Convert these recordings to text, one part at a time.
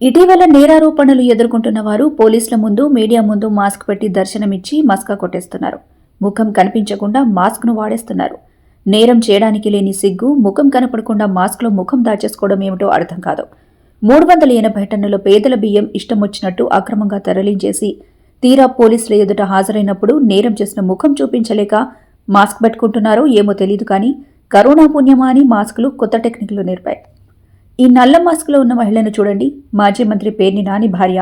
ఇటీవల నేరారోపణలు ఎదుర్కొంటున్న వారు పోలీసుల ముందు, మీడియా ముందు మాస్క్ పెట్టి దర్శనమిచ్చి మస్కా కొట్టేస్తున్నారు. ముఖం కనిపించకుండా మాస్క్ను వాడేస్తున్నారు. నేరం చేయడానికి లేని సిగ్గు, ముఖం కనపడకుండా మాస్క్లో ముఖం దాచేసుకోవడం ఏమిటో అర్థం కాదు. 380 టన్నుల పేదల బియ్యం ఇష్టమొచ్చినట్టు అక్రమంగా తరలించేసి తీరా పోలీసుల ఎదుట హాజరైనప్పుడు నేరం చేసిన ముఖం చూపించలేక మాస్క్ పెట్టుకుంటున్నారో ఏమో తెలీదు కానీ కరోనా పుణ్యమా అని మాస్కులు కొత్త టెక్నిక్లు నేర్పాయి. ఈ నల్ల మాస్క్లో ఉన్న మహిళను చూడండి. మాజీ మంత్రి పేర్ని నాని భార్య.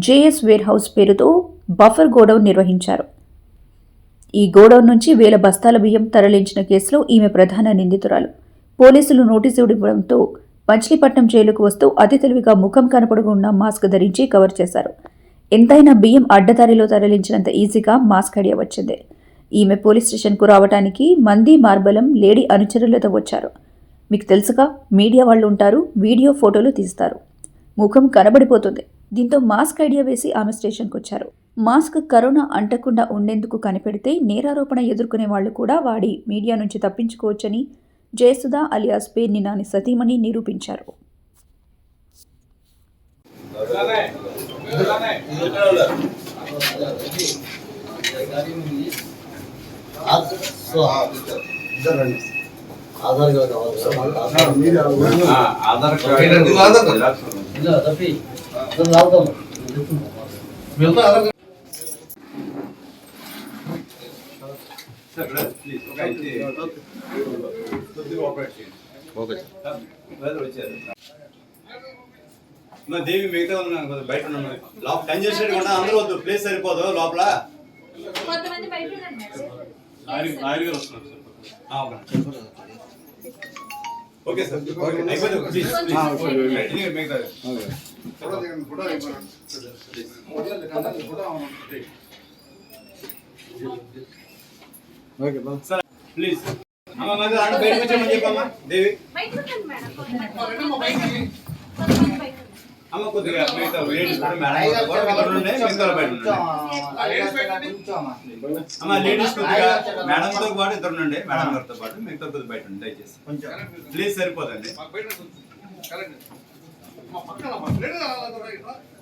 జేఎస్ వేర్ హౌస్ పేరుతో బఫర్ గోడౌన్ నిర్వహించారు. ఈ గోడౌన్ నుంచి 1000 బస్తాల బియ్యం తరలించిన కేసులో ఈమె ప్రధాన నిందితురాలు. పోలీసులు నోటీసు ఇవ్వడంతో మచిలీపట్నం జైలుకు వస్తూ అతి తెలివిగా ముఖం కనపడకుండా మాస్క్ ధరించి కవర్ చేశారు. ఎంతైనా బియ్యం అడ్డదారిలో తరలించినంత ఈజీగా మాస్క్ ఐడియా వచ్చింది. ఈమె పోలీస్ స్టేషన్కు రావడానికి మంది మార్బలం లేడీ అనుచరులతో వచ్చారు. మీకు తెలుసుగా, మీడియా వాళ్ళు ఉంటారు, వీడియో ఫోటోలు తీస్తారు, ముఖం కనబడిపోతుంది. దీంతో మాస్క్ ఐడియా వేసి ఆమె స్టేషన్కు వచ్చారు. మాస్క్ కరోనా అంటకుండా ఉండేందుకు కనిపెడితే నేరారోపణ ఎదుర్కొనే వాళ్లు కూడా వాడి మీడియా నుంచి తప్పించుకోవచ్చని జయసుధ అలియాస్ పేర్ని నాని సతీమణి నిరూపించారు. ఆధార్ దేవి మిగతా బయట లోపల కంజెస్టెడ్ కూడా అందరూ వద్దు, ప్లేస్ సరిపోదు లోపల. ఓకే సార్, ప్లీజ్ అమ్మ బయటకు వచ్చామని చెప్పమ్మా. దేవి అమ్మ కొద్దిగా మిగతా లేడీస్ కూడా అమ్మ లేడీస్ కొద్దిగా మేడంతో పాటు ఇద్దరు ఉండండి, మేడం గారితో పాటు మిగతా కొద్దిగా బయట ఉండి దయచేసి ప్లీజ్ సరిపోదండి.